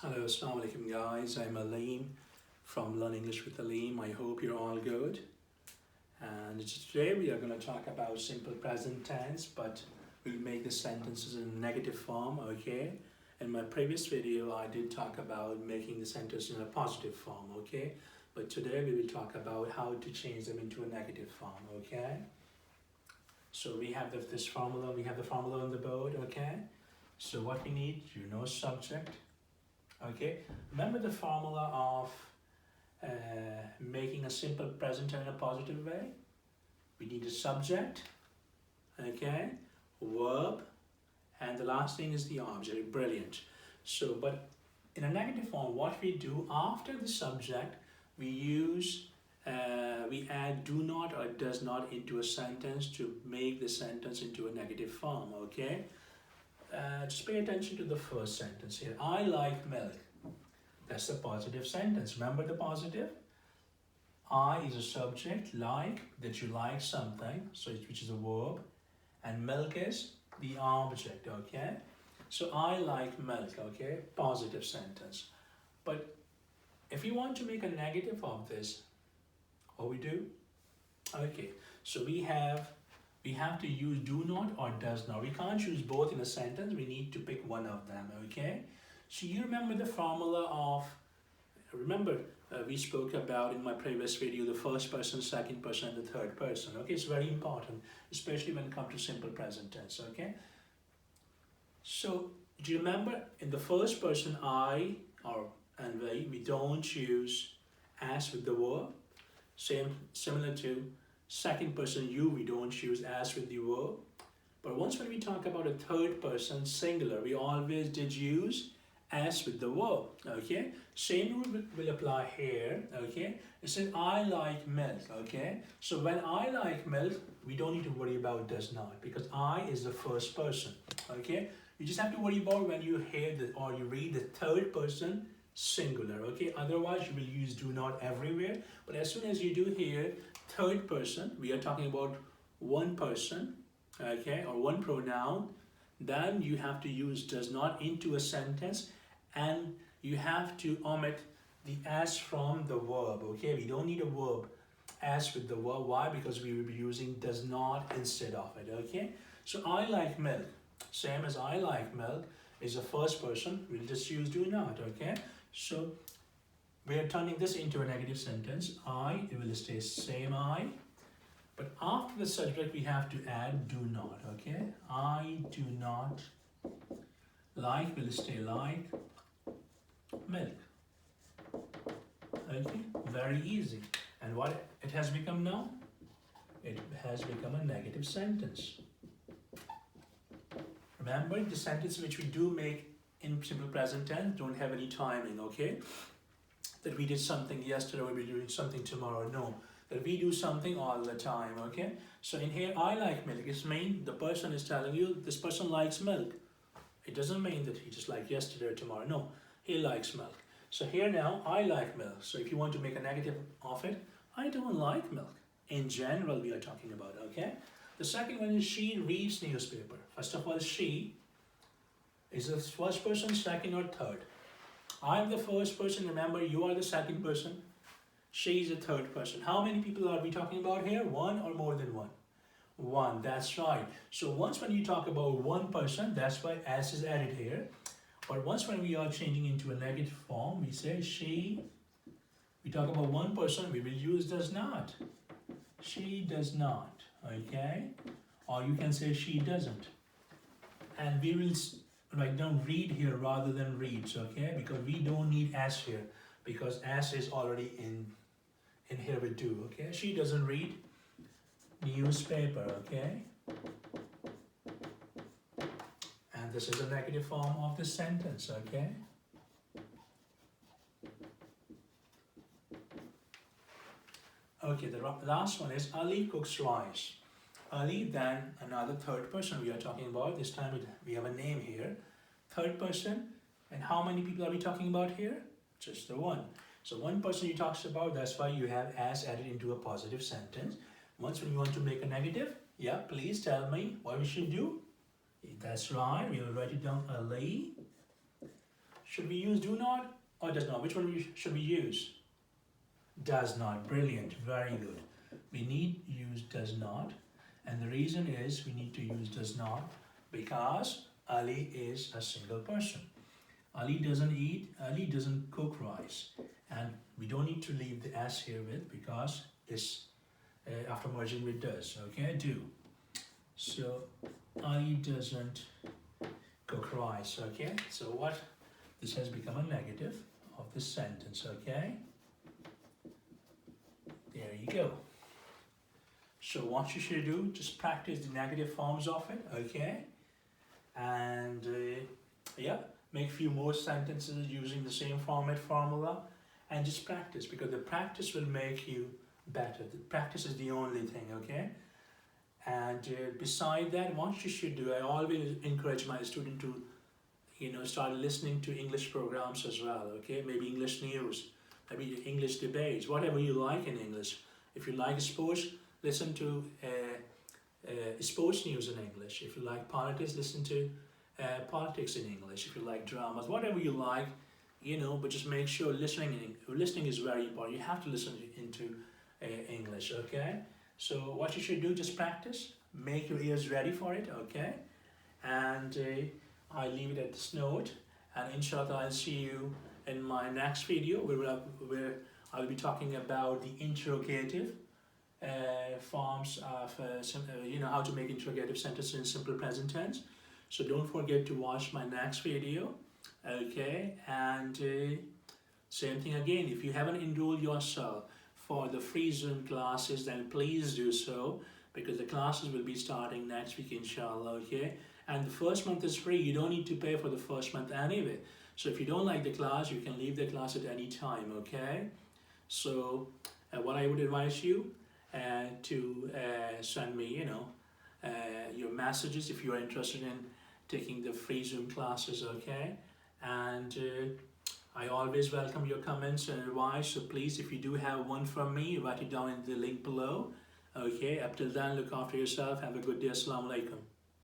Hello, Assalamu alaikum guys. I'm Aleem from Learn English with Aleem. I hope you're all good. And today we are going to talk about simple present tense, but we'll make the sentences in negative form, okay? In my previous video, I did talk about making the sentence in a positive form, okay? But today we will talk about how to change them into a negative form, okay? So we have this formula, we have the formula on the board, okay? So what we need, subject. Okay, remember the formula of making a simple present in a positive way? We need a subject, okay, verb, and the last thing is the object. Brilliant. So, but in a negative form, what we do after the subject, we use, we add do not or does not into a sentence to make the sentence into a negative form, okay? Just pay attention to the first sentence here. I like milk. That's a positive sentence. Remember the positive? I is a subject, like, that you like something, so which is a verb, and milk is the object, okay? So I like milk, okay? Positive sentence. But if you want to make a negative of this, what we do? Okay, so we have to use do not or does not. We can't use both in a sentence. We need to pick one of them, okay? So you remember the formula of, we spoke about in my previous video, the first person, second person, and the third person, okay? It's very important, especially when it comes to simple present tense, okay? So do you remember in the first person, I and we don't use as with the verb. Similar to second person you, we don't use as with the verb. But once when we talk about a third person singular, we always did use as with the verb, okay? Same rule will apply here, okay? It says I like milk, okay? So when I like milk, we don't need to worry about does not, because I is the first person, okay? You just have to worry about when you hear or you read the third person singular, okay? Otherwise you will use do not everywhere. But as soon as you do hear third person, we are talking about one person, okay, or one pronoun, then you have to use does not into a sentence, and you have to omit the as from the verb, okay? We don't need a verb as with the verb. Why? Because we will be using does not instead of it, okay? So I like milk, same as I like milk is the first person, we'll just use do not, okay? So we are turning this into a negative sentence. It will stay same I, but after the subject we have to add do not, okay? I do not like will stay like milk, okay? Very easy. And what it has become now? It has become a negative sentence. Remember, the sentence which we do make in simple present tense don't have any timing, okay? That we did something yesterday, we'll be doing something tomorrow. No, that we do something all the time, okay? So in here, I like milk. It's mean the person is telling you this person likes milk. It doesn't mean that he just liked yesterday or tomorrow. No, he likes milk. So here now, I like milk. So if you want to make a negative of it, I don't like milk. In general, we are talking about, okay? The second one is she reads newspaper. First of all, she is the first person, second or third. I'm the first person, remember you are the second person. She is the third person. How many people are we talking about here? One or more than one? One, that's right. So once when you talk about one person, that's why S is added here. But once when we are changing into a negative form, we say she, we talk about one person, we will use does not. She does not, okay? Or you can say she doesn't. And we will write down read here rather than reads, okay? Because we don't need as here, because as is already in here with do, okay? She doesn't read newspaper, okay? And this is a negative form of the sentence, okay? Okay, the last one is Ali cooks rice. Ali, then another third person we are talking about. This time we have a name here. Third person. And how many people are we talking about here? Just the one. So one person you talks about, that's why you have as added into a positive sentence. Once when you want to make a negative, yeah, please tell me what we should do. That's right, we will write it down. Ali Should we use do not or does not? Which one should we use? Does not. Brilliant. Very good. We need use does not. And the reason is we need to use does not because Ali is a single person. Ali doesn't eat, Ali doesn't cook rice. And we don't need to leave the S here with because it's after merging with does. Okay, do. So Ali doesn't cook rice. Okay, so what? This has become a negative of the sentence. Okay, there you go. So what you should do, just practice the negative forms of it, okay? And yeah, make a few more sentences using the same format formula and just practice because the practice will make you better. The practice is the only thing, okay? And beside that, what you should do, I always encourage my student to, start listening to English programs as well, okay? Maybe English news, maybe English debates, whatever you like in English. If you like sports, listen to sports news in English. If you like politics, listen to politics in English. If you like dramas, whatever you like, but just make sure listening is very important. You have to listen into English, okay? So what you should do, just practice. Make your ears ready for it, okay? And I leave it at this note. And inshallah, I'll see you in my next video where I'll be talking about the interrogative forms of, how to make interrogative sentences in simple present tense. So don't forget to watch my next video, okay? And same thing again, if you haven't enrolled yourself for the free Zoom classes, then please do so because the classes will be starting next week, inshallah, okay? And the first month is free. You don't need to pay for the first month anyway. So if you don't like the class, you can leave the class at any time, okay? So what I would advise you to send me, your messages if you are interested in taking the free Zoom classes, okay? And I always welcome your comments and advice, so please, if you do have one from me, write it down in the link below, okay? Up till then, look after yourself. Have a good day. Assalamu alaikum.